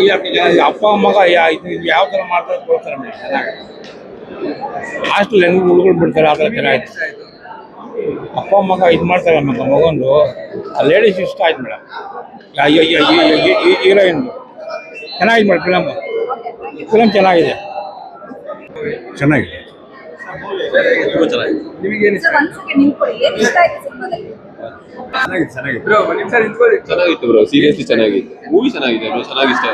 ಈ ಅಪ್ಪ ಮಗ ಇದು ಯಾವ ಥರ ಮಾಡ್ತಾರೆ ತೋರಿಸ್ತಾರೆ ಮೇಡಮ್ ಚೆನ್ನಾಗಿ. ಹಾಸ್ಟೆಲ್ ಹೆಂಗೆ ಹುಡುಗರು ಬಿಡ್ತಾರೆ ಆ ಥರ ಚೆನ್ನಾಗಿತ್ತು. ಅಪ್ಪ ಮಗ ಇದು ಮಾಡ್ತಾರೆ ಮಗಂದು ಆ ಲೇಡೀಸ್ ಇಷ್ಟ ಆಯ್ತು ಮೇಡಮ್. ಹೀರೋಯಿನ್ ಚೆನ್ನಾಗಿದೆ ಮೇಡಮ್. ಫಿಲಮ್ ಚೆನ್ನಾಗಿದೆ. ಚೆನ್ನಾಗಿದೆ. ಚೆನ್ನಾಗಿತ್ತು ಬ್ರೋ, ಸೀರಿಯಸ್ಲಿ ಚೆನ್ನಾಗಿತ್ತು. ಮೂವಿ ಚೆನ್ನಾಗಿದೆ ಬ್ರೋ, ಚೆನ್ನಾಗಿಷ್ಟ.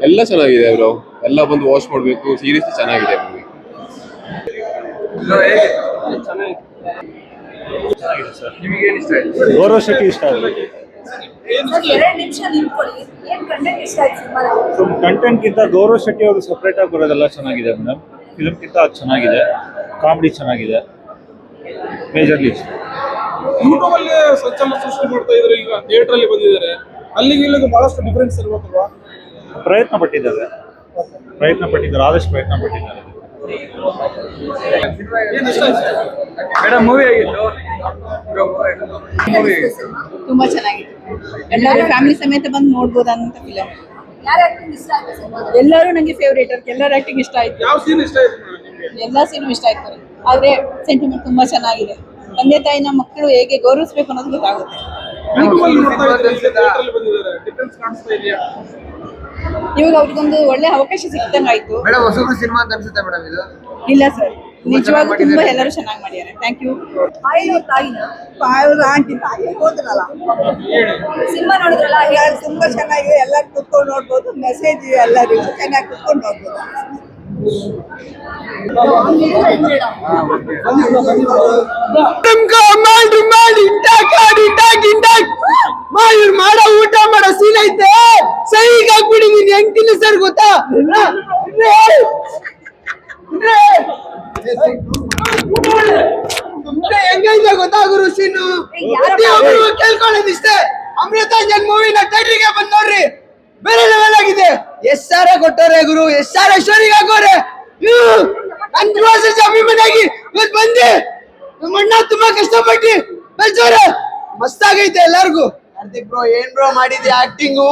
ಎಲ್ಲ ಚೆನ್ನಾಗಿದೆ ಬ್ರೋ, ಎಲ್ಲ ಬಂದು ವಾಚ್ ಮಾಡಬೇಕು. ಸೀರಿಯಸ್ಲಿ ಚೆನ್ನಾಗಿದೆ ಮೂವಿ. ಗೌರವ್ ಶೆಟ್ಟಿ ಇಷ್ಟ ಆಗಿದೆ. ಕಂಟೆಂಟ್ಗಿಂತ ಗೌರವ್ ಶೆಟ್ಟಿ ಅವರು ಸಪ್ರೇಟ್ ಆಗಿ ಬರೋದೆಲ್ಲ ಚೆನ್ನಾಗಿದೆ ಮೇಡಮ್. ಫಿಲ್ಮ್ಗಿಂತ ಅದು ಚೆನ್ನಾಗಿದೆ. ಕಾಮಿಡಿ ಚೆನ್ನಾಗಿದೆ. ಮೇಜರ್ಲಿ ಯೂಟ್ಯೂಬ್ ಅಲ್ಲಿ ಸಂಚಲನ ಸೃಷ್ಟಿ ಮಾಡ್ತಾ ಇದ್ದಾರೆ. ಈಗ ಥಿಯೇಟರ್ ಅಲ್ಲಿ ಬಂದಿದ್ದಾರೆ. ಅಲ್ಲಿಗೆ ಇಲ್ಲಿಗೆ ಬಹಳಷ್ಟು ಡಿಫರೆನ್ಸ್ ಇರ್ಬೇಕಲ್ವಾ? ಪ್ರಯತ್ನ ಪಟ್ಟಿದ್ದಾರೆ, ಆದಷ್ಟು ಪ್ರಯತ್ನ ಪಟ್ಟಿದ್ದಾರೆ. ಮೇಡಮ್ ಮೂವಿ ಆಗಿತ್ತು, ತುಂಬಾ ಚೆನ್ನಾಗಿತ್ತು. ಎಲ್ಲರೂ ಫ್ಯಾಮಿಲಿ ಸಮೇತ ಬಂದು ನೋಡ್ಬೋದಂತ ಫಿಲಮ್. ಎಲ್ಲರೂ ನಂಗೆ ಫೇವ್ರೇಟ್. ಎಲ್ಲರ ಆಕ್ಟಿಂಗ್ ಇಷ್ಟ ಆಯ್ತು. ಯಾವ ಸೀನ್ ಇಷ್ಟ ಆಯ್ತು ನಿಮ್ಗೆ? ಎಲ್ಲಾ ಸೀನು ಇಷ್ಟ ಆಯ್ತು. ಆದ್ರೆ ಸೆಂಟಿಮೆಂಟ್ ತುಂಬಾ ಚೆನ್ನಾಗಿದೆ. ತಂದೆ ತಾಯಿನ ಮಕ್ಕಳು ಹೇಗೆ ಗೌರವಿಸಬೇಕು ಅನ್ನೋದು ಗೊತ್ತಾಗುತ್ತೆ. ಇವಾಗ ಅವ್ರಿಗೊಂದು ಒಳ್ಳೆ ಅವಕಾಶ ಸಿಕ್ತಂಗಾಯ್ತು. ಇಲ್ಲ ಸರ್, ನಿಜವಾಗ್ಲೂ ತುಂಬಾ ಎಲ್ಲರೂ ಚೆನ್ನಾಗಿ ಮಾಡಿದ್ದಾರೆ. Thank you. ಸಿನಿಮಾ ನೋಡಿದ್ರಲ್ಲ, ತುಂಬಾ ಚೆನ್ನಾಗಿದೆ. ಎಲ್ಲರೂ ಕುತ್ಕೊಂಡು ನೋಡ್ಬೋದು. ಮೆಸೇಜ್ ಎಲ್ಲರಿಗೂ ಚೆನ್ನಾಗಿ ಕುತ್ಕೊಂಡು ನೋಡ್ಬೋದು. ಮಾಡೋ ಊಟ ಮಾಡೋ ಸೀನ್ ಐತೆ, ಸಹಿಗೆ ಹಾಕ್ಬಿಟ್ಟಿದೀನಿ. ಹೆಂಗ್ ತಿನ್ನಿಸ್ತಾರ ಗೊತ್ತಾ? ಹೆಂಗೈತೆ ಗೊತ್ತಾ ಗುರು ಸೀನು? ಕೇಳ್ಕೊಳ್ಳೋದಿಷ್ಟೇ. ಅಮೃತಾಂಜನ್ ಮೂವಿನ ಥಿಯೇಟರ್ಗೆ ಬಂದ್ ನೋಡ್ರಿ, ಬೇರೆ ಲೆವೆಲ್ ಆಗಿದೆ. ಎಷ್ಟ್ ಸಾರ ಕೊಟ್ಟವ್ರೆ ಗುರು, ಎಷ್ಟ್ ಸಾರ ಸ್ಟೋರಿಗೆ ಹಾಕೋರೆ. ನನ್ ಅಭಿಮಾನಿಯಾಗಿ ಇವತ್ತು ಬಂದೆ. ನಮ್ಮ ಅಣ್ಣ ತುಂಬಾ ಕಷ್ಟಪಟ್ಟು ಬೆಳ್ಸೋರೆ. ಮಸ್ತ್ ಆಗೈತೆ ಎಲ್ಲಾರ್ಗು. ಹಾರ್ದಿಕ್ ಬ್ರೋ, ಏನ್ ಬ್ರೋ ಮಾಡಿದ್ಯಾ ಆಕ್ಟಿಂಗು?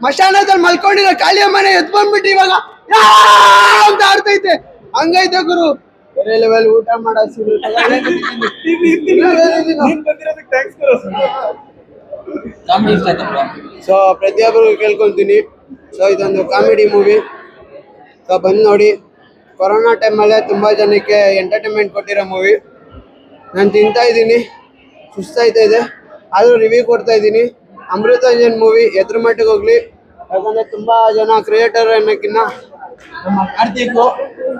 ಮಶಾನದಲ್ಲಿ ಮಲ್ಕೊಂಡಿರೋ ಕಾಳಿಯ ಮನೆ ಎತ್ ಬಂದ್ಬಿಟ್ಟು ಇವಾಗ ಅಂತ ಆಡ್ತೈತೆ. ಹಂಗೈತೆ ಗುರು, ಬೇರೆ ಲೆವೆಲ್ ಊಟ ಮಾಡೋ ಸೀನು. ಸೊ ಪ್ರತಿಯೊಬ್ಬರು ಕೇಳ್ಕೊಂತೀನಿ, ಸೊ ಇದೊಂದು ಕಾಮಿಡಿ ಮೂವಿ. ಸೊ ಬಂದು ನೋಡಿ. ಕೊರೋನಾ ಟೈಮಲ್ಲೇ ತುಂಬ ಜನಕ್ಕೆ ಎಂಟರ್ಟೈನ್ಮೆಂಟ್ ಕೊಟ್ಟಿರೋ ಮೂವಿ. ನಾನು ತಿಂತಾ ಇದ್ದೀನಿ, ಸುಸ್ತಾಯ್ತಾ ಇದೆ, ಆದರೂ ರಿವ್ಯೂ ಕೊಡ್ತಾ ಇದ್ದೀನಿ. ಅಮೃತಾಂಜನ್ ಮೂವಿ ಎದ್ರ ಮಟ್ಟಿಗೆ ಹೋಗ್ಲಿ, ಯಾಕಂದರೆ ತುಂಬ ಜನ ಕ್ರಿಯೇಟರ್ ಅನ್ನೋಕ್ಕಿಂತ ನಮ್ಮ ಕಾರ್ತಿಕ್,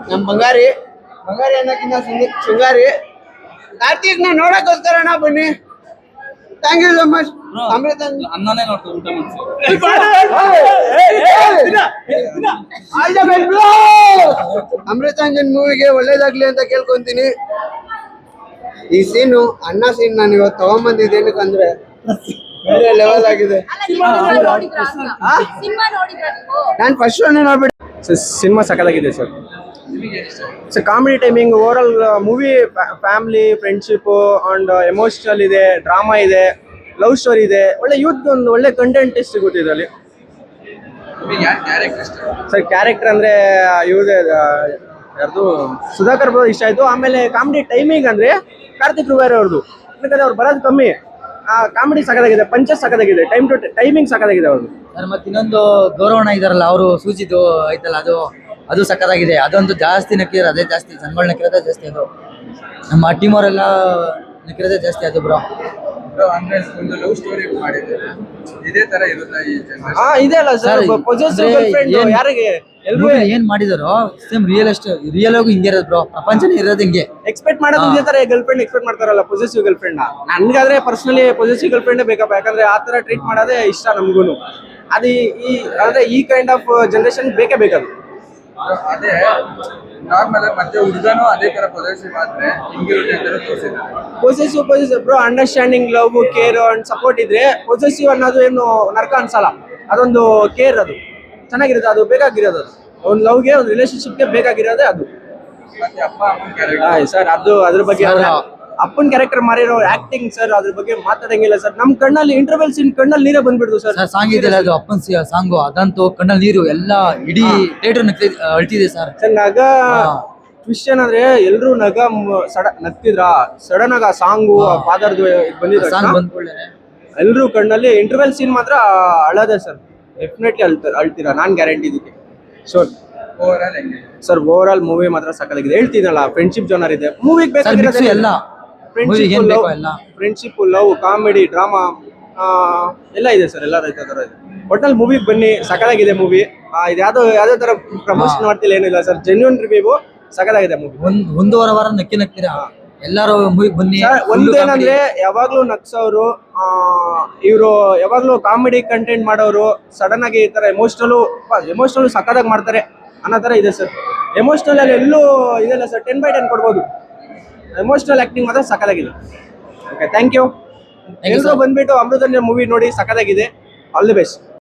ನಮ್ಮ ಬಂಗಾರಿ ಅನ್ನೋಕ್ಕಿಂತ ಶೃಂಗಾರಿ. ಕಾರ್ತಿಕ್ನ ನೋಡೋಕ್ಕೋಸ್ಕರಣ ಬನ್ನಿ. Thank you so much. Amruthanjan ಮೂವಿಗೆ ಒಳ್ಳೇದಾಗ್ಲಿ ಅಂತ ಕೇಳ್ಕೊಂತೀನಿ. ಈ ಸೀನು, ಅಣ್ಣ ಸೀನ್ ನಾನು ಇವತ್ತು ತಗೊಂಡ್ಬಂದಿದ್ದೇನಕ್ಕಂದ್ರೆ ಬೇರೆ ಲೆವೆಲ್ ಆಗಿದೆ. ನಾನು ಫಸ್ಟ್ ಶೋನೇ ನೋಡ್ಬಿಟ್ಟು. ಸಿನಿಮಾ ಸಕಲಾಗಿದೆ sir. Comedy timing, overall movie family, friendship and emotional ಇದೆ, ಡ್ರಾಮಾ ಇದೆ, ಲವ್ ಸ್ಟೋರಿ ಇದೆ. ಒಳ್ಳೆ ಯೂತ್ ಒಂದು ಒಳ್ಳೆ ಕಂಟೆಂಟ್ ಸಿಗುತ್ತೆ ಇದರಲ್ಲಿ ಸರ್. ಕ್ಯಾರೆಕ್ಟರ್ ಅಂದ್ರೆ ಇವ್ರದೇ, ಯಾರ್ದು ಸುಧಾಕರ್ ಬ್ರೋ ಇಷ್ಟ ಆಯ್ತು. ಆಮೇಲೆ ಕಾಮಿಡಿ ಟೈಮಿಂಗ್ ಅಂದ್ರೆ ಕಾರ್ತಿಕ್ ರೂಬೇರ್ ಅವ್ರದ್ದು, ಯಾಕಂದ್ರೆ ಅವ್ರು ಬರೋದು ಕಮ್ಮಿ. ಕಾಮಿಡಿ ಸಕಲಾಗಿದೆ, ಪಂಚಸ್ ಸಕಲಾಗಿದೆ, ಟೈಮಿಂಗ್ ಸಕಲಾಗಿದೆ ಅವ್ರದ್ದು. ಮತ್ತೆ ಇನ್ನೊಂದು ಗೌರವಣ ಇದಾರಲ್ಲ, ಅವರು ಸೂಚಿದು ಐತಲ್ಲ, ಅದು ಸಕ್ಕತ್ತಾಗಿದೆ. ಅದಂತೂ ಜಾಸ್ತಿ ನಕ್ಕಿದ್ರೆ ಅದೇ ಜಾಸ್ತಿ, ಜನಗಳು ನಕ್ಕಿರೋದೇ ಜಾಸ್ತಿ. ಅದು ನಮ್ಮ ಟೀಮ್ ಅವರೆಲ್ಲ ನಕ್ಕಿರೋದೇ ಜಾಸ್ತಿ ಅದು ಬ್ರೋ. ಅಂದ್ರೆ ಒಂದು ಲವ್ ಸ್ಟೋರಿ ಮಾಡಿದ್ದಾರೆ, ಇದೇ ತರ ಇರುತ್ತೆ ಈ ಇದೆ ಅಲ್ಲ ಸರ್. ಪೊಸೆಸಿವ್ ಗರ್ಲ್ಫ್ರೆಂಡ್ ಯಾರಿಗೆ ಎಲ್ರು ಏನ್ ಮಾಡಿದಾರೋ ಸೇಮ್ ರಿಯಲ್ ಆಗಿ ಹಿಂಗೆ ಇರೋದು ಬ್ರೋ. ಪ್ರಪಂಚನೇ ಇರೋದು ಹಿಂಗೆ. ಎಕ್ಸ್ಪೆಕ್ಟ್ ಮಾಡೋದು ಇದೇ ತರ ಗರ್ಲ್ಫ್ರೆಂಡ್ ಎಕ್ಸ್ಪೆಕ್ಟ್ ಮಾಡ್ತಾರಲ್ಲ, ಪೊಸೆಸಿವ್ ಗರ್ಲ್ಫ್ರೆಂಡ್. ನನ್ಗಾದ್ರೆ ಪರ್ಸನಲಿ ಪೊಸೆಸಿವ್ ಗರ್ಲ್ಫ್ರೆಂಡ್ ಬೇಕಪ್ಪ, ಯಾಕಂದ್ರೆ ಆ ತರ ಟ್ರೀಟ್ ಮಾಡೋದೇ ಇಷ್ಟ ನಮ್ಗೂನು. ಅದು ಈ ಕೈಂಡ್ ಆಫ್ ಜನರೇಷನ್ ಬೇಕೇ ಬೇಕದು. ಅದೇ ನಾರ್ಮಲ್ ಮತ್ತೆ ಹುಡುಗನು ಅದೇ ತರ ಪೊಸೆಸಿವ್ ಆದ್ರೆ ಹಿಂಗಿರುತ್ತೆ ಅಂತ ತೋರಿಸಿದ್ದಾರೆ. Possessive bro, understanding, love, care and support ಇದ್ರೆ ಪೊಸೆಸಿವ್ ಅನ್ನೋದು ಏನು ನರ್ಕ ಅನ್ಸಲ್ಲ. ಅದೊಂದು ಕೇರ್, ಅದು ಚೆನ್ನಾಗಿರುತ್ತೆ, ಅದು ಬೇಕಾಗಿರೋದು. ಅದು ಒಂದು ಲವ್ಗೆ, ಒಂದು ರಿಲೇಶನ್ಶಿಪ್ಗೆ ಬೇಕಾಗಿರೋದೇ ಅದು. ಮತ್ತೆ ಅಪ್ಪ ಅಮ್ಮನ ಕ್ಯಾರೆಕ್ಟರ್ ಸರ್, ಅದು ಅದ್ರ ಬಗ್ಗೆ ಅಪ್ಪನ್ ಕ್ಯಾರೆಕ್ಟರ್ ಮಾರಿರೋ ಆಕ್ಟಿಂಗ್ ಸರ್, ಅದ್ರ ಬಗ್ಗೆ ಮಾತಾಡಂಗಿಲ್ಲ ಸರ್. ನಮ್ ಕಣ್ಣಲ್ಲಿ ಇಂಟರ್ವೆಲ್ ಸೀನ್ ಕಣ್ಣಲ್ಲಿ ನೀರೇ ಬಂದ್ಬಿಡ್ತು ಸರ್. ಸರ್ ಸಾಂಗ್ ಇದೆಯಲ್ಲ ಅದು ಅಪ್ಪನ್ ಸಾಂಗು, ಅದಂತೂ ಕಣ್ಣಲ್ಲಿ ನೀರು ಎಲ್ಲ ಇಡೀ ಥಿಯೇಟರ್ ಅಳ್ತಿದೆ ಸರ್. ನಗ ಟ್ವಿಸ್ಟ್ ಏನಂದ್ರೆ ಎಲ್ರು ನಗ್ತಿದ್ರ, ಸಡನ್ ಆಗಿ ಆ ಸಾಂಗು ಫಾದರ್ದು ಬಂದಿದ್ರು ಸಾಂಗ್ ಬಂದ್ಕೊಳ್ಳೆ ಎಲ್ರು ಕಣ್ಣಲ್ಲಿ ಇಂಟರ್ವೆಲ್ ಸೀನ್ ಮಾತ್ರ ಅಳದೆ ಸರ್. ಡೆಫಿನೆಟ್ಲಿ ಅಳ್ತೀರಾ, ನಾನ್ ಗ್ಯಾರಂಟಿ ಇದಕ್ಕೆ. ಸರ್ ಓವರ್ ಆಲ್ ಮೂವಿ ಮಾತ್ರ ಸಕ್ಕತ್ತಾಗಿದೆ. ಹೇಳ್ತೀನಲ್ಲ, ಫ್ರೆಂಡ್ಶಿಪ್ ಜೋನರ್ ಇದೆ ಮೂವಿಗೆ ಬೇಕಾಗಿರೋದು ಎಲ್ಲ ಏನ್ ಬೇಕೋ ಎಲ್ಲ. ಫ್ರೆಂಡ್ಶಿಪ್, ಲವ್, ಕಾಮಿಡಿ, ಡ್ರಾಮಾ ಎಲ್ಲ ಇದೆ ಸರ್. ಎಲ್ಲ ರೈತ ತರ ಇದೆ. ಒಟ್ನಲ್ಲಿ ಮೂವಿಗೆ ಬನ್ನಿ, ಸಕ್ಕತ್ತಾಗಿದೆ ಮೂವಿ. ಇದು ಯಾವ್ದೋ ತರ ಪ್ರಮೋಷನ್ ಮಾಡ್ತಿಲ್ಲ, ಏನಿಲ್ಲ ಸರ್. ಜೆನ್ಯೂನ್ ರಿವ್ಯೂ, ಸಕ್ಕತ್ತಾಗಿದೆ ಮೂವಿ. ಒಂದೂವರೆ ವಾರ ನಕ್ಕಿರಾ ಎಲ್ಲಾರು ಮೂವಿಗೆ ಬನ್ನಿ. ಒಂದೇನಂದ್ರೆ ಯಾವಾಗ್ಲೂ ನಗ್ಸೋರು, ಇವರು ಯಾವಾಗ್ಲೂ ಕಾಮಿಡಿ ಕಂಟೆಂಟ್ ಮಾಡೋರು, ಸಡನ್ ಆಗಿ ಈ ತರ ಎಮೋಷನಲ್ ಸಕ್ಕತ್ತಾಗಿ ಮಾಡ್ತಾರೆ ಅನ್ನೋ ತರ ಇದೆ ಸರ್. ಎಮೋಷನಲ್ ಅಲ್ಲಿ ಎಲ್ಲೂ ಇದೆಲ್ಲ ಸರ್. 10/10 ಕೊಡ್ಬೋದು. ಎಮೋಷನಲ್ ಆಕ್ಟಿಂಗ್ ಮಾತ್ರ ಸಕ್ಕತ್ತಾಗಿದೆ. Okay, thank you. ಎಲ್ಲರೂ ಬಂದ್ಬಿಟ್ಟು ಅಮೃತಂಜನ್ ಮೂವಿ ನೋಡಿ, ಸಕ್ಕತ್ತಾಗಿದೆ. All the best.